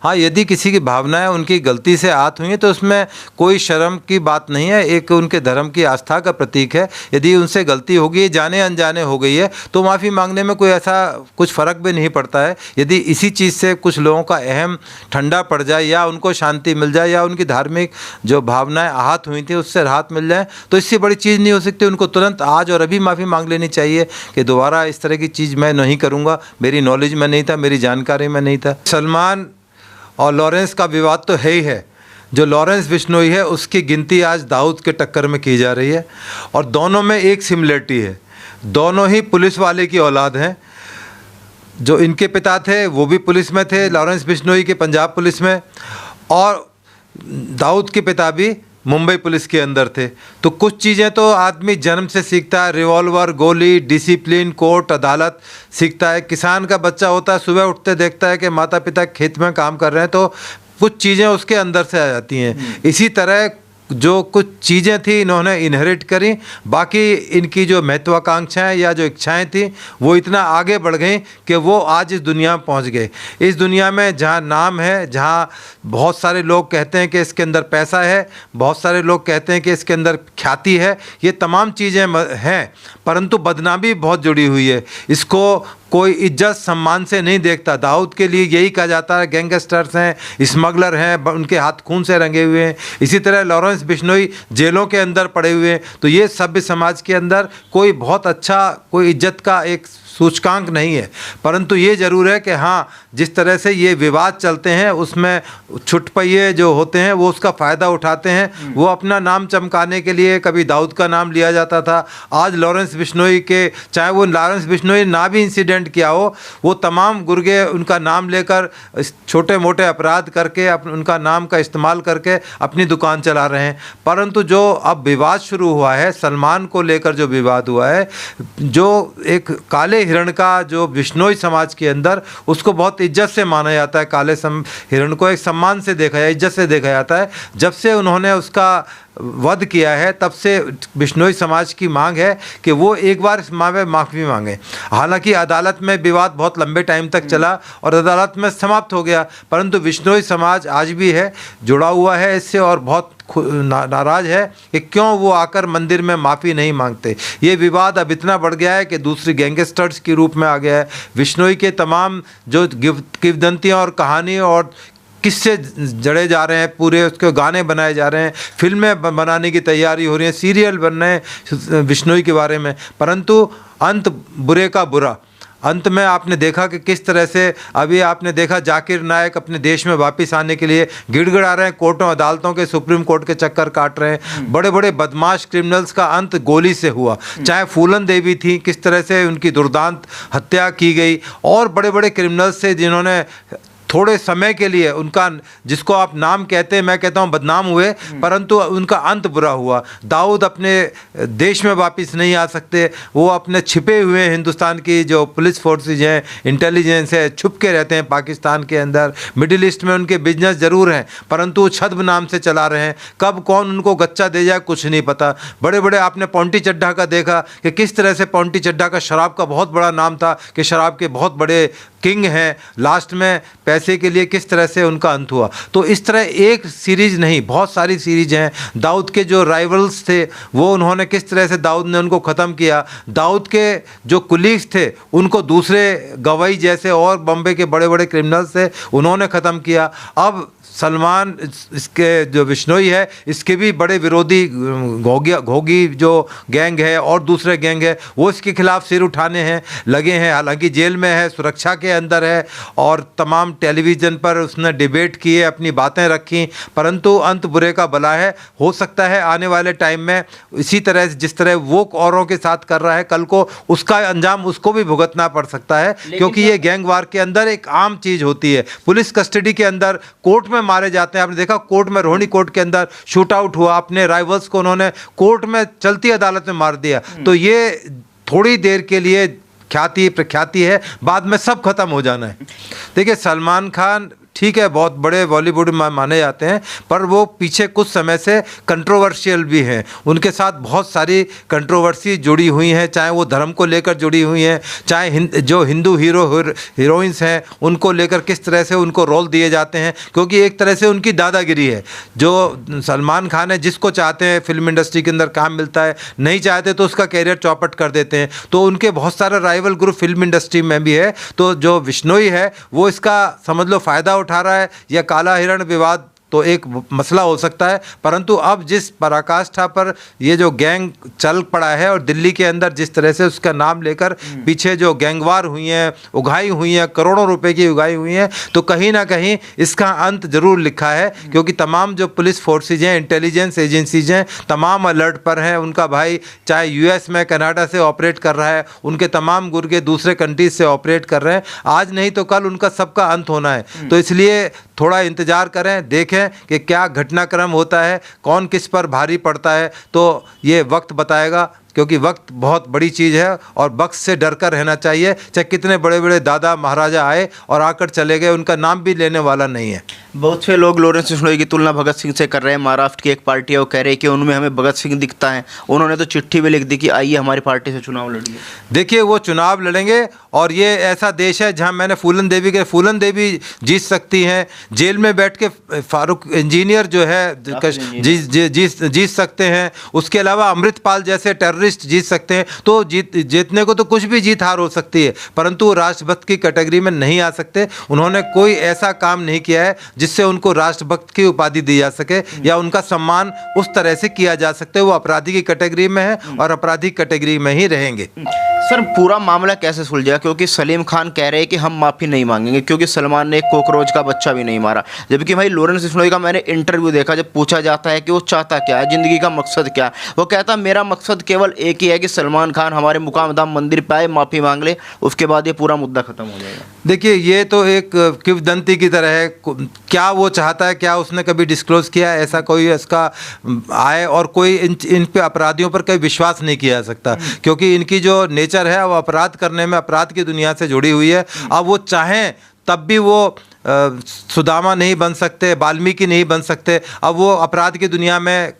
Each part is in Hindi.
हाँ, यदि किसी की भावनाएं उनकी गलती से आहत हुई हैं तो उसमें कोई शर्म की बात नहीं है, एक उनके धर्म की आस्था का प्रतीक है। यदि उनसे गलती हो गई, जाने अनजाने हो गई है, तो माफ़ी मांगने में कोई ऐसा कुछ फ़र्क भी नहीं पड़ता है। यदि इसी चीज़ से कुछ लोगों का अहम ठंडा पड़ जाए या उनको शांति मिल जाए या उनकी धार्मिक जो भावनाएं आहत हुई थी उससे राहत मिल जाए, तो इससे बड़ी चीज़ नहीं हो सकती। उनको तुरंत आज और अभी माफ़ी मांग लेनी चाहिए कि दोबारा इस तरह की चीज़ मैं नहीं करूँगा, मेरी नॉलेज में नहीं था, मेरी जानकारी में नहीं था। सलमान और लॉरेंस का विवाद तो है ही है। जो लॉरेंस बिश्नोई है उसकी गिनती आज दाऊद के टक्कर में की जा रही है और दोनों में एक सिमिलरिटी है, दोनों ही पुलिस वाले की औलाद हैं। जो इनके पिता थे वो भी पुलिस में थे, लॉरेंस बिश्नोई के पंजाब पुलिस में, और दाऊद के पिता भी मुंबई पुलिस के अंदर थे। तो कुछ चीज़ें तो आदमी जन्म से सीखता है, रिवॉल्वर, गोली, डिसिप्लिन, कोर्ट, अदालत सीखता है। किसान का बच्चा होता है, सुबह उठते देखता है कि माता पिता खेत में काम कर रहे हैं, तो कुछ चीज़ें उसके अंदर से आ जाती हैं। इसी तरह जो कुछ चीज़ें थी इन्होंने इनहेरिट करी, बाकी इनकी जो महत्वाकांक्षाएं या जो इच्छाएं थी वो इतना आगे बढ़ गई कि वो आज इस दुनिया में पहुंच गए। इस दुनिया में जहां नाम है, जहां बहुत सारे लोग कहते हैं कि इसके अंदर पैसा है, बहुत सारे लोग कहते हैं कि इसके अंदर ख्याति है, ये तमाम चीज़ें हैं, परंतु बदनामी बहुत जुड़ी हुई है। इसको कोई इज्जत सम्मान से नहीं देखता। दाऊद के लिए यही कहा जाता है गैंगस्टर्स हैं, स्मगलर हैं, उनके हाथ खून से रंगे हुए हैं। इसी तरह लॉरेंस बिश्नोई जेलों के अंदर पड़े हुए हैं। तो ये सभ्य समाज के अंदर कोई बहुत अच्छा, कोई इज्जत का एक सूचकांक नहीं है। परंतु ये ज़रूर है कि हाँ, जिस तरह से ये विवाद चलते हैं उसमें छुटपइये जो होते हैं वो उसका फ़ायदा उठाते हैं। वो अपना नाम चमकाने के लिए कभी दाऊद का नाम लिया जाता था, आज लॉरेंस बिश्नोई के, चाहे वो लॉरेंस बिश्नोई ना भी इंसिडेंट किया हो, वो तमाम गुर्गे उनका नाम लेकर छोटे मोटे अपराध करके उनका नाम का इस्तेमाल करके अपनी दुकान चला रहे हैं। परंतु जो अब विवाद शुरू हुआ है, सलमान को लेकर जो विवाद हुआ है, जो एक काले हिरण का जो बिश्नोई समाज के अंदर उसको बहुत इज्जत से माना जाता है, काले हिरण को एक सम्मान से देखा जाए, इज्जत से देखा जाता है। जब से उन्होंने उसका वध किया है तब से बिश्नोई समाज की मांग है कि वो एक बार इस मामले में माफ़ी मांगे। हालांकि अदालत में विवाद बहुत लंबे टाइम तक चला और अदालत में समाप्त हो गया, परंतु बिश्नोई समाज आज भी है, जुड़ा हुआ है इससे और बहुत नाराज़ है कि क्यों वो आकर मंदिर में माफ़ी नहीं मांगते। ये विवाद अब इतना बढ़ गया है कि दूसरी गैंगस्टर्स के रूप में आ गया है। बिश्नोई के तमाम जो किंवदंतियाँ और कहानी और किससे जड़े जा रहे हैं, पूरे उसके गाने बनाए जा रहे हैं, फिल्में बनाने की तैयारी हो रही है, सीरियल बन रहे हैं बिश्नोई के बारे में। परंतु अंत बुरे का बुरा, अंत में आपने देखा कि किस तरह से अभी आपने देखा जाकिर नायक अपने देश में वापस आने के लिए गिड़गिड़ा रहे हैं, कोर्टों अदालतों के, सुप्रीम कोर्ट के चक्कर काट रहे हैं। बड़े बड़े बदमाश क्रिमिनल्स का अंत गोली से हुआ, चाहे फूलन देवी थी, किस तरह से उनकी दुर्दांत हत्या की गई, और बड़े बड़े क्रिमिनल्स से जिन्होंने थोड़े समय के लिए उनका, जिसको आप नाम कहते हैं, मैं कहता हूं बदनाम हुए, परंतु उनका अंत बुरा हुआ। दाऊद अपने देश में वापस नहीं आ सकते, वो अपने छिपे हुए हिंदुस्तान की जो पुलिस फोर्सेज हैं, इंटेलिजेंस है, छुप के रहते हैं पाकिस्तान के अंदर, मिडिल ईस्ट में उनके बिजनेस ज़रूर हैं, परंतु वो छद्म नाम से चला रहे हैं। कब कौन उनको गच्चा दे जाए कुछ नहीं पता। बड़े बड़े आपने पॉन्टी चड्ढा का देखा कि किस तरह से पॉन्टी चड्ढा का शराब का बहुत बड़ा नाम था कि शराब के बहुत बड़े किंग हैं, लास्ट में पैसे के लिए किस तरह से उनका अंत हुआ। तो इस तरह एक सीरीज़ नहीं, बहुत सारी सीरीज हैं। दाऊद के जो राइवल्स थे वो उन्होंने किस तरह से दाऊद ने उनको ख़त्म किया। दाऊद के जो कुलीग्स थे उनको दूसरे गवाई जैसे और बॉम्बे के बड़े बड़े क्रिमिनल्स थे उन्होंने ख़त्म किया। अब सलमान, इसके जो बिश्नोई है, इसके भी बड़े विरोधी घोगी जो गैंग है और दूसरे गैंग है वो इसके खिलाफ सिर उठाने हैं लगे हैं। हालांकि जेल में है, सुरक्षा के अंदर है और तमाम टेलीविज़न पर उसने डिबेट किए, अपनी बातें रखी, परंतु अंत बुरे का भला है। हो सकता है आने वाले टाइम में इसी तरह जिस तरह वो औरों के साथ कर रहा है, कल को उसका अंजाम उसको भी भुगतना पड़ सकता है, क्योंकि ये गैंगवार के अंदर एक आम चीज़ होती है। पुलिस कस्टडी के अंदर कोर्ट में मारे जाते हैं। आपने देखा कोर्ट में, रोहिणी कोर्ट के अंदर शूट आउट हुआ, अपने राइवल्स को उन्होंने कोर्ट में चलती अदालत में मार दिया। तो ये थोड़ी देर के लिए ख्याति प्रख्याति है, बाद में सब खत्म हो जाना है। देखिए, सलमान खान ठीक है, बहुत बड़े बॉलीवुड माने जाते हैं, पर वो पीछे कुछ समय से कंट्रोवर्शियल भी हैं। उनके साथ बहुत सारी कंट्रोवर्सी जुड़ी हुई हैं, चाहे वो धर्म को लेकर जुड़ी हुई हैं, चाहे जो हिंदू हीरोइंस हैं उनको लेकर किस तरह से उनको रोल दिए जाते हैं, क्योंकि एक तरह से उनकी दादागिरी है। जो सलमान खान है, जिसको चाहते हैं फिल्म इंडस्ट्री के अंदर काम मिलता है, नहीं चाहते तो उसका कैरियर चौपट कर देते हैं। तो उनके बहुत सारे राइवल ग्रुप फिल्म इंडस्ट्री में भी है। तो जो बिश्नोई है वो इसका समझ लो फ़ायदा उठा रहा है, या काला हिरण विवाद तो एक मसला हो सकता है, परंतु अब जिस पराकाष्ठा पर ये जो गैंग चल पड़ा है और दिल्ली के अंदर जिस तरह से उसका नाम लेकर पीछे जो गैंगवार हुई हैं, उगाई हुई हैं, करोड़ों रुपए की उगाई हुई हैं, तो कहीं ना कहीं इसका अंत जरूर लिखा है। क्योंकि तमाम जो पुलिस फोर्सेज हैं, इंटेलिजेंस एजेंसीज हैं, तमाम अलर्ट पर हैं। उनका भाई चाहे यूएस में, कनाडा से ऑपरेट कर रहा है, उनके तमाम गुर्गे दूसरे कंट्रीज से ऑपरेट कर रहे हैं। आज नहीं तो कल उनका सबका अंत होना है। तो इसलिए थोड़ा इंतज़ार करें, देखें कि क्या घटनाक्रम होता है, कौन किस पर भारी पड़ता है, तो ये वक्त बताएगा। क्योंकि वक्त बहुत बड़ी चीज़ है और वक्त से डर कर रहना चाहिए। चाहे कितने बड़े बड़े दादा महाराजा आए और आकर चले गए, उनका नाम भी लेने वाला नहीं है। बहुत से लोग लॉरेंस बिश्नोई की तुलना भगत सिंह से कर रहे हैं। महाराष्ट्र की एक पार्टी है, वो कह रही है कि उनमें हमें भगत सिंह दिखता है। उन्होंने तो चिट्ठी भी लिख दी कि आइए हमारी पार्टी से चुनाव लड़िए। देखिए, वो चुनाव लड़ेंगे और ये ऐसा देश है जहां मैंने फूलन देवी जीत सकती हैं। जेल में बैठ के फारूक इंजीनियर जो है जीत सकते हैं। उसके अलावा अमृतपाल जैसे टेररिस्ट जीत सकते हैं। तो जीतने को तो कुछ भी जीत हार हो सकती है, परंतु राष्ट्रभक्त की कैटेगरी में नहीं आ सकते। उन्होंने कोई ऐसा काम नहीं किया है जिससे उनको राष्ट्रभक्त की उपाधि दी जा सके या उनका सम्मान उस तरह से किया जा सकते। वो अपराधी की कैटेगरी में है और अपराधी कैटेगरी में ही रहेंगे। सर, पूरा मामला कैसे सुलझा? क्योंकि सलीम खान कह रहे हैं कि हम माफ़ी नहीं मांगेंगे क्योंकि सलमान ने एक कॉकरोच का बच्चा भी नहीं मारा। जबकि भाई लॉरेंस बिश्नोई का मैंने इंटरव्यू देखा, जब पूछा जाता है कि वो चाहता क्या है, ज़िंदगी का मकसद क्या है, वो कहता मेरा मकसद केवल एक ही है कि सलमान खान हमारे मुकाम धाम मंदिर पे आए, माफ़ी मांग ले, उसके बाद ये पूरा मुद्दा ख़त्म हो जाएगा। देखिए, ये तो एक किंवदंती की तरह है। क्या वो चाहता है, क्या उसने कभी डिस्क्लोज किया है? ऐसा कोई इसका आए और कोई इन पे अपराधियों पर कभी विश्वास नहीं किया जा सकता, क्योंकि इनकी जो नेचर है वो अपराध करने में, अपराध की दुनिया से जुड़ी हुई है। अब वो चाहें तब भी वो सुदामा नहीं बन सकते, वाल्मीकि नहीं बन सकते। अब वो अपराध की दुनिया में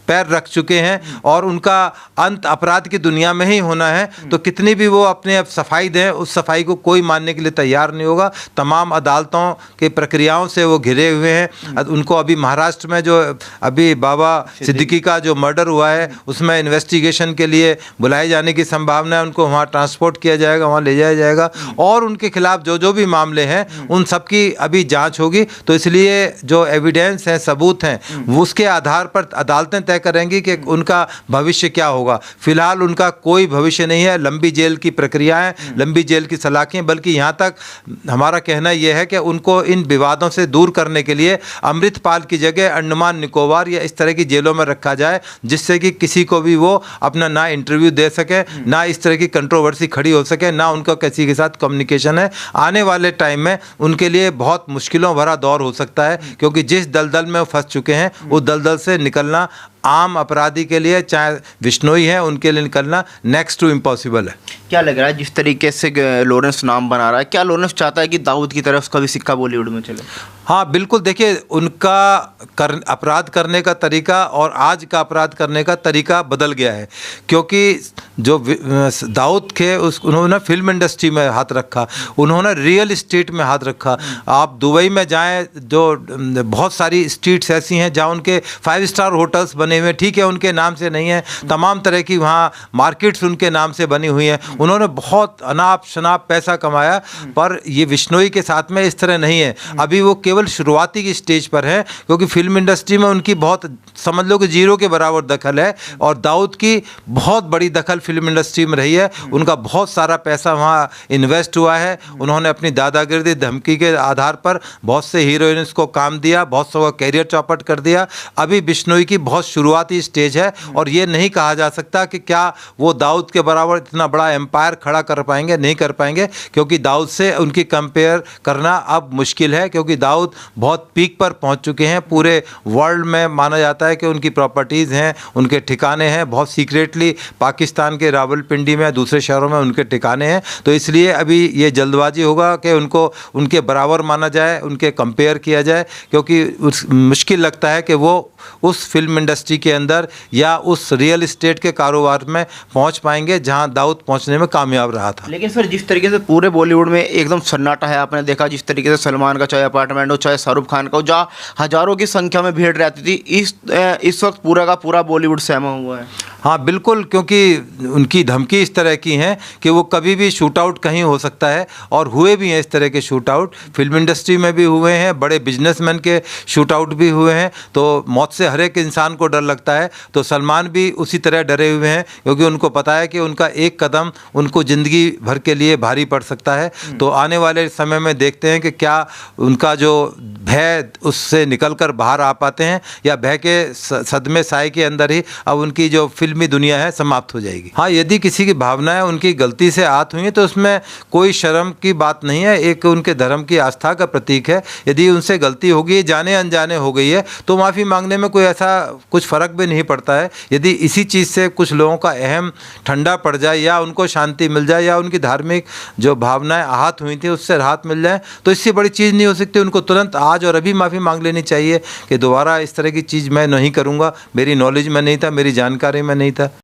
पैर रख चुके हैं और उनका अंत अपराध की दुनिया में ही होना है। तो कितनी भी वो अपने अब सफाई दें, उस सफाई को कोई मानने के लिए तैयार नहीं होगा। तमाम अदालतों के प्रक्रियाओं से वो घिरे हुए हैं। उनको अभी महाराष्ट्र में जो अभी बाबा सिद्दीकी का जो मर्डर हुआ है, उसमें इन्वेस्टिगेशन के लिए बुलाए जाने की संभावना है। उनको वहाँ ट्रांसपोर्ट किया जाएगा, वहाँ ले जाया जाएगा और उनके खिलाफ जो भी मामले हैं उन सब की अभी जांच होगी। तो इसलिए जो एविडेंस है, सबूत हैं, वो उसके आधार पर अदालतें तय करेंगी कि उनका भविष्य क्या होगा। फिलहाल उनका कोई भविष्य नहीं है। लंबी जेल की प्रक्रियाएं, लंबी जेल की सलाखें, बल्कि यहाँ तक हमारा कहना यह है कि उनको इन विवादों से दूर करने के लिए अमृतपाल की जगह अंडमान निकोबार या इस तरह की जेलों में रखा जाए, जिससे कि किसी को भी वो अपना ना इंटरव्यू दे सके, ना इस तरह की कंट्रोवर्सी खड़ी हो सके, ना उनका किसी के साथ कम्युनिकेशन है। आने वाले टाइम में उनके लिए बहुत मुश्किलों भरा दौर हो सकता है, क्योंकि जिस दलदल में वो फंस चुके हैं, उस दलदल से निकलना आम अपराधी के लिए, चाहे बिश्नोई है, उनके लिए निकलना नेक्स्ट टू इम्पॉसिबल है। क्या लग रहा है जिस तरीके से लॉरेंस नाम बना रहा है, क्या लॉरेंस चाहता है कि दाऊद की तरफ उसका भी सिक्का बॉलीवुड में चले? हाँ, बिल्कुल। देखिए, उनका अपराध करने का तरीका और आज का अपराध करने का तरीका बदल गया है, क्योंकि जो दाऊद थे उन्होंने फिल्म इंडस्ट्री में हाथ रखा, उन्होंने रियल इस्टेट में हाथ रखा। आप दुबई में जाएं, जो बहुत सारी स्ट्रीट्स ऐसी हैं जहाँ उनके 5 स्टार होटल्स बने हुए हैं, ठीक है, उनके नाम से नहीं है, तमाम तरह की वहाँ मार्केट्स उनके नाम से बनी हुई हैं। उन्होंने बहुत अनाप शनाप पैसा कमाया, पर ये बिश्नोई के साथ में इस तरह नहीं है। अभी वो केवल शुरुआती की स्टेज पर है, क्योंकि फिल्म इंडस्ट्री में उनकी बहुत, समझ लो कि जीरो के बराबर दखल है, और दाऊद की बहुत बड़ी दखल फिल्म इंडस्ट्री में रही है। उनका बहुत सारा पैसा वहाँ इन्वेस्ट हुआ है। उन्होंने अपनी दादागिरी, धमकी के आधार पर बहुत से हीरोइंस को काम दिया, बहुत सा कैरियर चौपट कर दिया। अभी बिश्नोई की बहुत शुरू शुरुआती स्टेज है और ये नहीं कहा जा सकता कि क्या वो दाऊद के बराबर इतना बड़ा एम्पायर खड़ा कर पाएंगे, नहीं कर पाएंगे, क्योंकि दाऊद से उनकी कंपेयर करना अब मुश्किल है, क्योंकि दाऊद बहुत पीक पर पहुंच चुके हैं। पूरे वर्ल्ड में माना जाता है कि उनकी प्रॉपर्टीज़ हैं, उनके ठिकाने हैं, बहुत सीक्रेटली पाकिस्तान के रावलपिंडी में, दूसरे शहरों में उनके ठिकाने हैं। तो इसलिए अभी ये जल्दबाजी होगा कि उनको उनके बराबर माना जाए, उनके कंपेयर किया जाए, क्योंकि मुश्किल लगता है कि वो उस फिल्म इंडस्ट्री के अंदर या उस रियल इस्टेट के कारोबार में पहुंच पाएंगे जहां दाऊद पहुंचने में कामयाब रहा था। लेकिन सर, जिस तरीके से पूरे बॉलीवुड में एकदम सन्नाटा है, आपने देखा जिस तरीके से सलमान का चाहे अपार्टमेंट हो, चाहे शाहरुख खान का हो, जहाँ हजारों की संख्या में भीड़ रहती थी, इस वक्त पूरा का पूरा बॉलीवुड सहमा हुआ है। हाँ बिल्कुल, क्योंकि उनकी धमकी इस तरह की है कि वो कभी भी शूट आउट कहीं हो सकता है, और हुए भी हैं इस तरह के शूट आउट। फिल्म इंडस्ट्री में भी हुए हैं, बड़े बिजनेसमैन के शूट आउट भी हुए हैं। तो मौत से हर एक इंसान को डर लगता है, तो सलमान भी उसी तरह डरे हुए हैं, क्योंकि उनको पता है कि उनका एक कदम उनको ज़िंदगी भर के लिए भारी पड़ सकता है। तो आने वाले समय में देखते हैं कि क्या उनका जो भय उससे निकल कर बाहर आ पाते हैं, या भय के सदमे साए के अंदर ही अब उनकी जो फिल्मी दुनिया है समाप्त हो जाएगी। हाँ, यदि किसी की भावनाएं उनकी गलती से आहत हुई हैं तो उसमें कोई शर्म की बात नहीं है, एक उनके धर्म की आस्था का प्रतीक है। यदि उनसे गलती होगी, जाने अनजाने हो गई है, तो माफ़ी मांगने में कोई ऐसा कुछ फ़र्क भी नहीं पड़ता है। यदि इसी चीज़ से कुछ लोगों का अहम ठंडा पड़ जाए, या उनको शांति मिल जाए, या उनकी धार्मिक जो भावनाएं आहत हुई थी उससे राहत मिल जाए, तो इससे बड़ी चीज़ नहीं हो सकती। उनको तुरंत आज और अभी माफ़ी मांग लेनी चाहिए कि दोबारा इस तरह की चीज़ मैं नहीं करूँगा, मेरी नॉलेज में नहीं था, मेरी जानकारी में नहीं था।